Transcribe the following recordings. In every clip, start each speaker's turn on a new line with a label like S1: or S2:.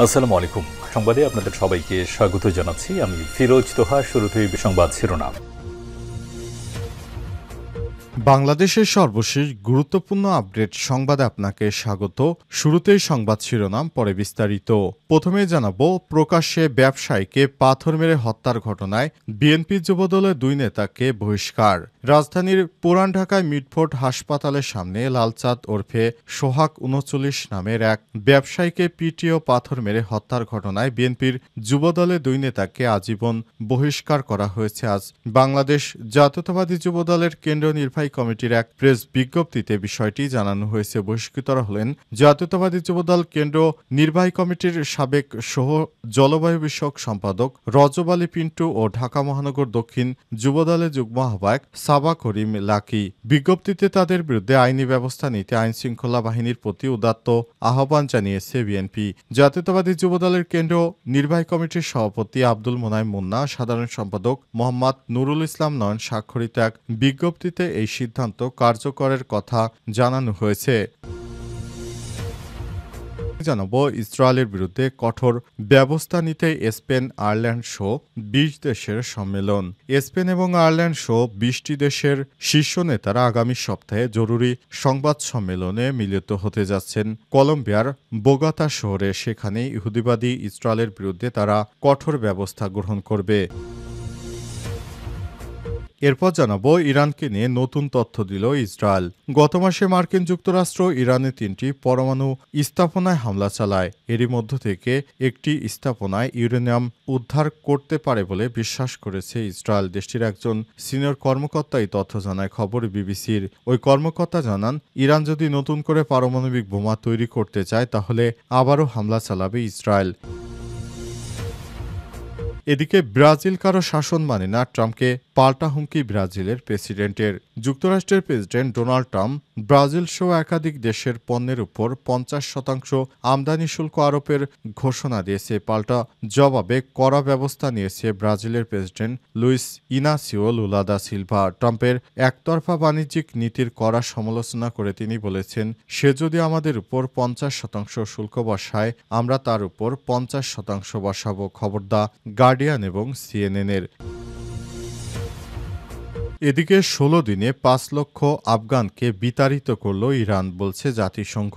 S1: আসসালামু আলাইকুম। সংবাদে আপনাদের সবাইকে স্বাগত জানাচ্ছি। আমি ফিরোজ তোহা। শুরুতেই সংবাদ শিরোনাম।
S2: বাংলাদেশের সর্বশেষ গুরুত্বপূর্ণ আপডেট সংবাদে আপনাকে স্বাগত। শুরুতেই সংবাদ শিরোনাম, পরে বিস্তারিত। প্রথমে জানাবো, প্রকাশ্যে ব্যবসায়ীকে পাথর মেরে হত্যার ঘটনায় বিএনপি যুবদলের দুই নেতাকে বহিষ্কার। রাজধানীর পুরান ঢাকায় মিটফোর্ড হাসপাতালের সামনে লালচাঁদ ওরফে সোহাগ ৩৯ নামের এক ব্যবসায়ীকে পিটিয়ে পাথর মেরে হত্যার ঘটনায় বিএনপির যুবদলের দুই নেতাকে আজীবন বহিষ্কার করা হয়েছে। আজ বাংলাদেশ জাতীয়তাবাদী যুবদলের কেন্দ্রীয় নির্বাহী কমিটির এক প্রেস বিজ্ঞপ্তিতে বিষয়টি জানানো হয়েছে। বহিষ্কৃতরা হলেন জাতীয়তাবাদী যুবদল কেন্দ্র নির্বাহী কমিটির সাবেক সহ জলবায়ু বিষয়ক সম্পাদক রজব আলী পিন্টু ও ঢাকা মহানগর দক্ষিণ যুবদলের যুগ্ম আহ্বায়ক সাবা করিম লাকি। বিজ্ঞপ্তিতে তাদের বিরুদ্ধে আইনি ব্যবস্থা নিতে আইনশৃঙ্খলা বাহিনীর প্রতি উদাত্ত আহ্বান জানিয়েছে বিএনপি। জাতীয়তাবাদী যুবদলের কেন্দ্র নির্বাহী কমিটির সভাপতি আব্দুল মোনায়েম মুন্না, সাধারণ সম্পাদক মোহাম্মদ নুরুল ইসলাম নয়ন স্বাক্ষরিত এক বিজ্ঞপ্তিতে এই সিদ্ধান্ত কার্যকরের কথা জানানো হয়েছে। জানাবো, ইসরায়েলের বিরুদ্ধে কঠোর ব্যবস্থা নিতে স্পেন আয়ারল্যান্ড সহ ২০ দেশের সম্মেলন। স্পেন এবং আয়ারল্যান্ড সহ ২০টি দেশের শীর্ষ নেতারা আগামী সপ্তাহে জরুরি সংবাদ সম্মেলনে মিলিত হতে যাচ্ছেন কলম্বিয়ার বোগাতা শহরে। সেখানে ইহুদিবাদী ইসরায়েলের বিরুদ্ধে তারা কঠোর ব্যবস্থা গ্রহণ করবে। এরপর জানাবো, ইরানকে নিয়ে নতুন তথ্য দিল ইসরায়েল। গত মাসে মার্কিন যুক্তরাষ্ট্র ইরানে ৩টি পরমাণু স্থাপনায় হামলা চালায়। এরই মধ্য থেকে একটি স্থাপনায় ইউরেনিয়াম উদ্ধার করতে পারে বলে বিশ্বাস করেছে ইসরায়েল। দেশটির একজন সিনিয়র কর্মকর্তা এই তথ্য জানায় খবর বিবিসির। ওই কর্মকর্তা জানান, ইরান যদি নতুন করে পারমাণবিক বোমা তৈরি করতে চায় তাহলে আবারও হামলা চালাবে ইসরায়েল। এদিকে ব্রাজিল কারো শাসন মানে না, ট্রাম্পকে পাল্টা হুমকি ব্রাজিলের প্রেসিডেন্টের। যুক্তরাষ্ট্রের প্রেসিডেন্ট ডোনাল্ড ট্রাম্প ব্রাজিল সহ একাধিক দেশের পণ্যের উপর ৫০% আমদানি শুল্ক আরোপের ঘোষণা দিয়েছে। পাল্টা জবাবে কড়া ব্যবস্থা নিয়েছে ব্রাজিলের president Luiz Inacio Lula da Silva. ট্রাম্পের একতরফা বাণিজ্যিক নীতির কড়া সমালোচনা করে তিনি বলেছেন, সে যদি আমাদের উপর ৫০% শুল্ক বসায়, আমরা তার উপর ৫০% বসাবো। খবর দা গার্ডিয়ান এবং সিএনএনের। এদিকে ১৬ দিনে ৫ লক্ষ আফগানকে বিতাড়িত করল ইরান, বলছে জাতিসংঘ।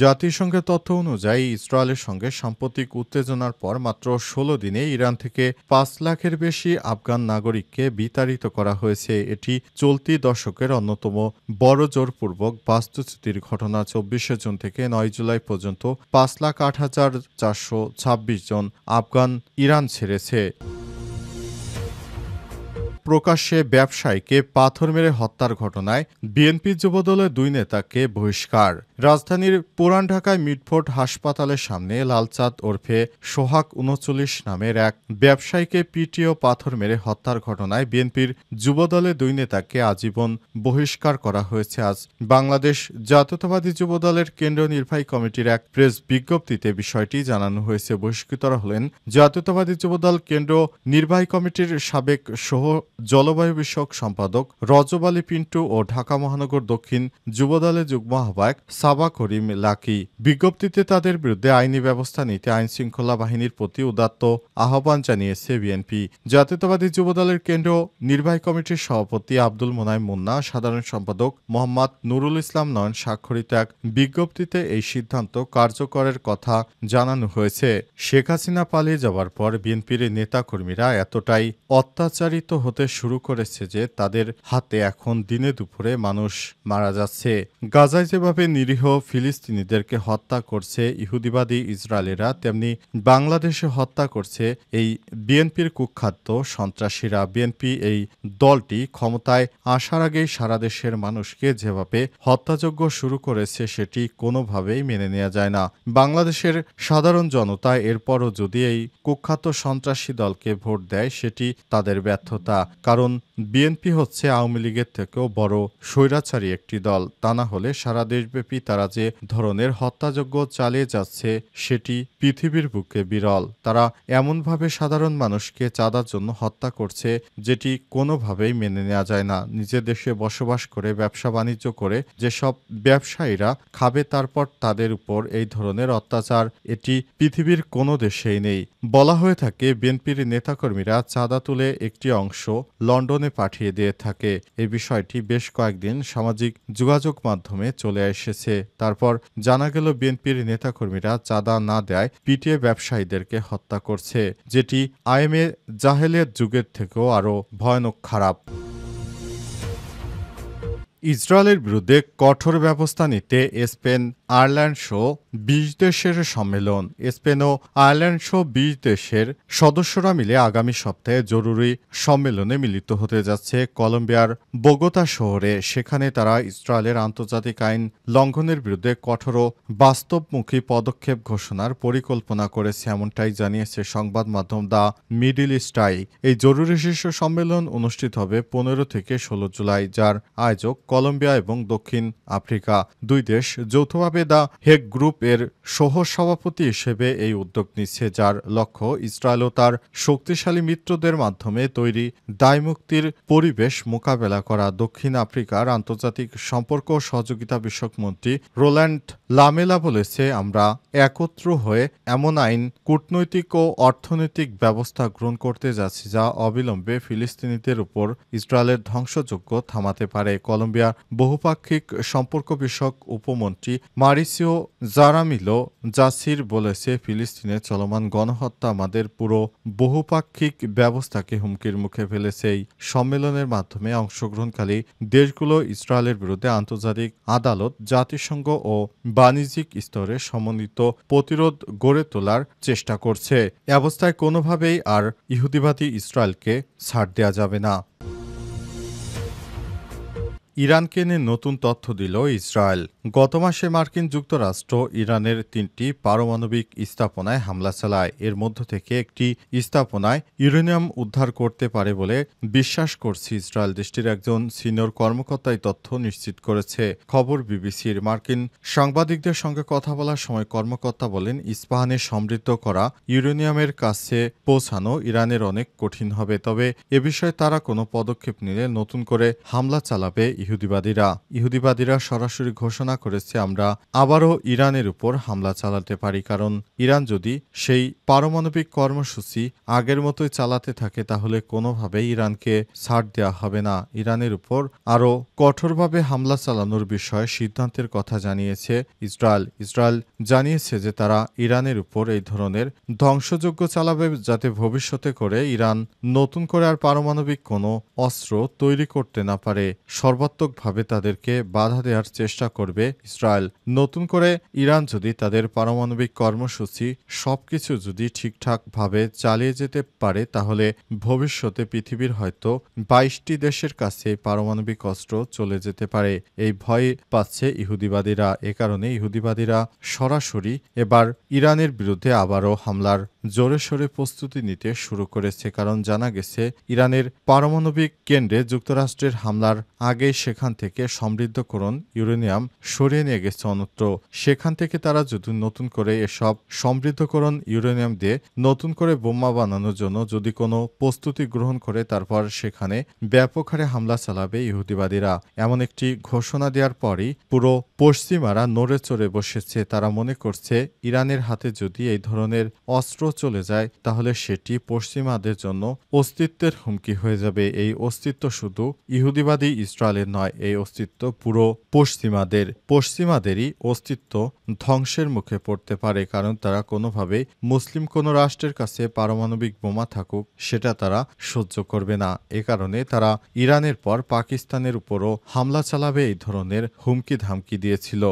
S2: জাতিসংঘের তথ্য অনুযায়ী ইসরায়েলের সঙ্গে সাম্প্রতিক উত্তেজনার পর মাত্র ১৬ দিনে ইরান থেকে ৫ লাখের বেশি আফগান নাগরিককে বিতাড়িত করা হয়েছে। এটি চলতি দশকের অন্যতম বড় জোরপূর্বক বাস্তুচ্যুতির ঘটনা। ২৪শে জুন থেকে ৯ জুলাই পর্যন্ত ৫,০৮,৪২৬ জন আফগান ইরান ছেড়েছে। প্রকাশ্যে ব্যবসায়ীকে পাথর মেরে হত্যার ঘটনায় বিএনপি যুবদলের দুই নেতাকে বহিষ্কার। রাজধানীর পুরান ঢাকায় মিটফোর্ড হাসপাতালের সামনে লালচাঁদ ওরফে সোহাগ ৩৯ নামের এক ব্যবসায়ীকে পিটিয়ে পাথর মেরে হত্যার ঘটনায় বিএনপির যুবদলের দুই নেতাকে আজীবন বহিষ্কার করা হয়েছে। আজ বাংলাদেশ জাতীয়তাবাদী যুবদলের কেন্দ্রীয় নির্বাহী কমিটির এক প্রেস বিজ্ঞপ্তিতে বিষয়টি জানানো হয়েছে। বহিষ্কৃতরা হলেন জাতীয়তাবাদী যুবদল কেন্দ্র নির্বাহী কমিটির সাবেক সহ জলবায়ু বিষয়ক সম্পাদক রজব আলী পিন্টু ও ঢাকা মহানগর দক্ষিণ যুবদলের যুগ্ম আহ্বায়ক সাবা করিম লাকি। বিজ্ঞপ্তিতে তাদের বিরুদ্ধে আইনি ব্যবস্থা নিতে আইনশৃঙ্খলা বাহিনীর প্রতি উদাত্ত আহ্বান জানিয়েছে বিএনপি। জাতীয়তাবাদী যুবদলের কেন্দ্র নির্বাহী কমিটির সভাপতি আব্দুল মোনায়েম মুন্না, সাধারণ সম্পাদক মোহাম্মদ নুরুল ইসলাম নয়ন স্বাক্ষরিত এক বিজ্ঞপ্তিতে এই সিদ্ধান্ত কার্যকরের কথা জানানো হয়েছে। শেখ হাসিনা পালিয়ে যাওয়ার পর বিএনপির নেতাকর্মীরা এতটাই অত্যাচারিত হতে শুরু করেছে যে তাদের হাতে এখন দিনে দুপুরে মানুষ মারা যাচ্ছে। গাজায় যেভাবে নিরীহ ফিলিস্তিনিদেরকে হত্যা করছে ইহুদিবাদী ইসরায়েলিরা, তেমনি বাংলাদেশে হত্যা করছে এই বিএনপির কুখ্যাত সন্ত্রাসীরা। বিএনপি এই দলটি ক্ষমতায় আসার আগেই সারা দেশের মানুষকে যেভাবে হত্যাযজ্ঞ শুরু করেছে সেটি কোনোভাবেই মেনে নেওয়া যায় না। বাংলাদেশের সাধারণ জনতা এরপরও যদি এই কুখ্যাত সন্ত্রাসী দলকে ভোট দেয় সেটি তাদের ব্যর্থতা। কারণ বিএনপি হচ্ছে আওয়ামী লীগের থেকেও বড় স্বৈরাচারী একটি দল। তা না হলে সারা দেশব্যাপী তারা যে ধরনের হত্যাযজ্ঞ চালিয়ে যাচ্ছে সেটি পৃথিবীর বুকে বিরল। তারা এমনভাবে সাধারণ মানুষকে চাঁদার জন্য হত্যা করছে যেটি কোনোভাবেই মেনে নেওয়া যায় না। নিজের দেশে বসবাস করে ব্যবসা বাণিজ্য করে যেসব ব্যবসায়ীরা খাবে তারপর তাদের উপর এই ধরনের অত্যাচার এটি পৃথিবীর কোনো দেশেই নেই। বলা হয়ে থাকে বিএনপির নেতাকর্মীরা চাঁদা তুলে একটি অংশ লন্ডনে পাঠিয়ে দিয়ে থাকে। এই বিষয়টি বেশ কয়েকদিন সামাজিক যোগাযোগ মাধ্যমে চলে এসেছে। তারপর জানা গেল বিএনপির নেতাকর্মীরা চাঁদা না দেয় পিটিয়ে ব্যবসায়ীদেরকে হত্যা করছে, যেটি আইএমএ জাহেলিয়াত যুগের থেকেও আরও ভয়ানক খারাপ। ইসরায়েলের বিরুদ্ধে কঠোর ব্যবস্থা নিতে স্পেন আয়ারল্যান্ড সহ ২০ দেশের সম্মেলন। স্পেন ও আয়ারল্যান্ড সহ ২০ দেশের সদস্যরা মিলে আগামী সপ্তাহে জরুরি সম্মেলনে মিলিত হতে যাচ্ছে কলম্বিয়ার বোগোতা শহরে। সেখানে তারা ইসরায়েলের আন্তর্জাতিক আইন লঙ্ঘনের বিরুদ্ধে কঠোর ও বাস্তবমুখী পদক্ষেপ ঘোষণার পরিকল্পনা করেছে, এমনটাই জানিয়েছে সংবাদ মাধ্যম দ্য মিডল ইস্ট আই। এই জরুরি শীর্ষ সম্মেলন অনুষ্ঠিত হবে ১৫ থেকে ১৬ জুলাই, যার আয়োজক কলম্বিয়া এবং দক্ষিণ আফ্রিকা। দুই দেশ যৌথভাবে দ্য হেগ গ্রুপ এর সহ সভাপতি হিসেবে এই উদ্যোগ নিচ্ছে, যার লক্ষ্য ইসরায়েল ও তার শক্তিশালী মিত্রদের মাধ্যমে তৈরি দায়মুক্তির পরিবেশ মোকাবেলা করা। দক্ষিণ আফ্রিকার আন্তর্জাতিক সম্পর্ক ও সহযোগিতা বিষয়ক মন্ত্রী রোল্যান্ড লামেলা বলেছে, আমরা একত্র হয়ে এমন আইন, কূটনৈতিক ও অর্থনৈতিক ব্যবস্থা গ্রহণ করতে যাচ্ছি যা অবিলম্বে ফিলিস্তিনিদের উপর ইসরায়েলের ধ্বংসযজ্ঞ থামাতে পারে। কলম্বিয়ার বহুপাক্ষিক সম্পর্ক বিষয়ক উপমন্ত্রী মারিসিও জারামিলো জাসির বলেছে, ফিলিস্তিনে চলমান গণহত্যা আমাদের পুরো বহুপাক্ষিক ব্যবস্থাকে হুমকির মুখে ফেলেছে। এই সম্মেলনের মাধ্যমে অংশগ্রহণকারী দেশগুলো ইসরায়েলের বিরুদ্ধে আন্তর্জাতিক আদালত, জাতিসংঘ ও বাণিজ্যিক স্তরে সমন্বিত প্রতিরোধ গড়ে তোলার চেষ্টা করছে। এ অবস্থায় কোনোভাবেই আর ইহুদিবাদী ইসরায়েলকে ছাড় দেওয়া যাবে না। ইরানকে নিয়ে নতুন তথ্য দিল ইসরায়েল। গত মাসে মার্কিন যুক্তরাষ্ট্র ইরানের ৩টি পারমাণবিক স্থাপনায় হামলা চালায়। এর মধ্য থেকে একটি স্থাপনায় ইউরেনিয়াম উদ্ধার করতে পারে বলে বিশ্বাস করছে ইসরায়েল। দেশটির একজন সিনিয়র কর্মকর্তা এই তথ্য নিশ্চিত করেছে। খবর বিবিসির। মার্কিন সাংবাদিকদের সঙ্গে কথা বলার সময় কর্মকর্তা বলেন, ইস্পাহানে সমৃদ্ধ করা ইউরেনিয়ামের কাছে পৌঁছানো ইরানের অনেক কঠিন হবে, তবে এ বিষয়ে তারা কোনো পদক্ষেপ নিলে নতুন করে হামলা চালাবে ইহুদিবাদীরা সরাসরি ঘোষণা করেছে, আমরা আবারও ইরানের উপর হামলা চালাতে পারি, কারণ ইরান যদি সেই পারমাণবিক কর্মসূচি আগের মতোই চালাতে থাকে তাহলে কোনোভাবেই ইরানকে ছাড় দেওয়া হবে না। ইরানের উপর আরও কঠোরভাবে হামলা চালানোর বিষয়ে সিদ্ধান্তের কথা জানিয়েছে ইসরায়েল জানিয়েছে যে তারা ইরানের উপর এই ধরনের ধ্বংসযজ্ঞ চালাবে যাতে ভবিষ্যতে করে ইরান নতুন করে আর পারমাণবিক কোনো অস্ত্র তৈরি করতে না পারে। সর্বাত্মকভাবে তাদেরকে বাধা দেওয়ার চেষ্টা করবে ইসরায়েল। নতুন করে ইরান যদি তাদের পারমাণবিক কর্মসূচি সবকিছু যদি ঠিকঠাকভাবে চালিয়ে যেতে পারে তাহলে ভবিষ্যতে পৃথিবীর হয়তো ২২টি দেশের কাছে পারমাণবিক অস্ত্র চলে যেতে পারে। এই ভয় পাচ্ছে ইহুদিবাদীরা। এ কারণে ইহুদিবাদীরা সরাসরি এবার ইরানের বিরুদ্ধে আবারও হামলার জোরে সোরে প্রস্তুতি নিতে শুরু করেছে, কারণ জানা গেছে ইরানের পারমাণবিক কেন্দ্রে যুক্তরাষ্ট্রের হামলার আগেই সেখান থেকে সমৃদ্ধকরণ ইউরেনিয়াম সরিয়ে নিয়ে গেছে অন্যত্র। সেখান থেকে তারা যদি নতুন করে এসব সমৃদ্ধকরণ ইউরেনিয়াম দিয়ে নতুন করে বোমা বানানোর জন্য যদি কোনো প্রস্তুতি গ্রহণ করে তারপর সেখানে ব্যাপক হারে হামলা চালাবে ইহুদিবাদীরা। এমন একটি ঘোষণা দেওয়ার পরই পুরো পশ্চিমারা নড়ে চড়ে বসেছে। তারা মনে করছে ইরানের হাতে যদি এই ধরনের অস্ত্র চলে যায় তাহলে সেটি পশ্চিমাদের জন্য অস্তিত্বের হুমকি হয়ে যাবে। এই অস্তিত্ব শুধু ইহুদিবাদী ইসরায়েলের নয়, এই অস্তিত্ব পুরো পশ্চিমাদেরই অস্তিত্ব ধ্বংসের মুখে পড়তে পারে, কারণ তারা কোনোভাবেই মুসলিম কোনো রাষ্ট্রের কাছে পারমাণবিক বোমা থাকুক সেটা তারা সহ্য করবে না। এ কারণে তারা ইরানের পর পাকিস্তানের উপরও হামলা চালাবে এই ধরনের হুমকি ধামকি দিয়েছিল।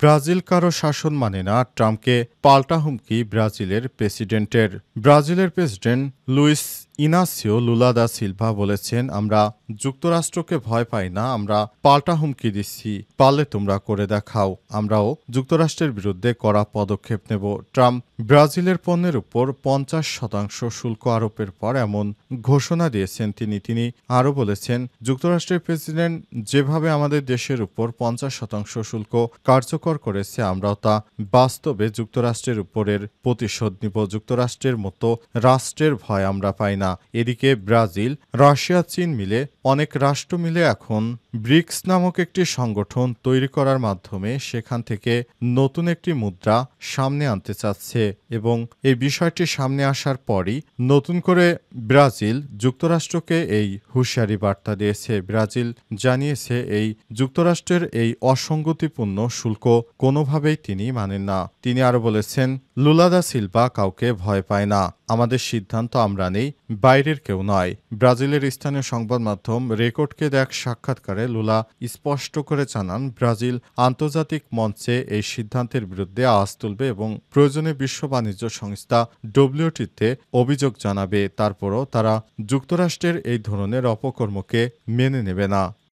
S2: ব্রাজিল কারো শাসন মানে না, ট্রাম্পকে পাল্টা হুমকি ব্রাজিলের প্রেসিডেন্টের। ব্রাজিলের president Luiz Inacio Lula da Silva বলেছেন, আমরা যুক্তরাষ্ট্রকে ভয় পাই না, আমরা পাল্টা হুমকি দিচ্ছি, পারলে তোমরা করে দেখাও, আমরাও যুক্তরাষ্ট্রের বিরুদ্ধে কড়া পদক্ষেপ নেব। ট্রাম্প ব্রাজিলের পণ্যের উপর 50% শুল্ক আরোপের পর এমন ঘোষণা দিয়েছেন তিনি আরও বলেছেন, যুক্তরাষ্ট্রের প্রেসিডেন্ট যেভাবে আমাদের দেশের উপর 50% শুল্ক কার্যকর করেছে, আমরাও তা বাস্তবে যুক্তরাষ্ট্রের উপরের প্রতিশোধ নিব। যুক্তরাষ্ট্রের মতো রাষ্ট্রের ভয় আমরা পাই না। এদিকে ব্রাজিল, রাশিয়া, চীন মিলে অনেক রাষ্ট্র মিলে এখন ব্রিক্স নামক একটি সংগঠন তৈরি করার মাধ্যমে সেখান থেকে নতুন একটি মুদ্রা সামনে আনতে চাচ্ছে এবং এই বিষয়টি সামনে আসার পরই নতুন করে ব্রাজিল যুক্তরাষ্ট্রকে এই হুঁশিয়ারি বার্তা দিয়েছে। ব্রাজিল জানিয়েছে এই যুক্তরাষ্ট্রের এই অসঙ্গতিপূর্ণ শুল্ক কোনোভাবেই তিনি মানেন না। তিনি আরও বলেছেন, লুলা দা সিলভা কাউকে ভয় পায় না, আমাদের সিদ্ধান্ত আমরা নেই, বাইরের কেউ নয়। ব্রাজিলের স্থানীয় সংবাদ মাধ্যম রেকর্ডকে এক সাক্ষাৎকারে লুলা স্পষ্ট করে জানান, ব্রাজিল আন্তর্জাতিক মঞ্চে এই সিদ্ধান্তের বিরুদ্ধে আওয়াজ তুলবে এবং প্রয়োজনে বিশ্ব বাণিজ্য সংস্থা ডব্লিউটিতে অভিযোগ জানাবে। তারপরও তারা যুক্তরাষ্ট্রের এই ধরনের অপকর্মকে মেনে নেবে না।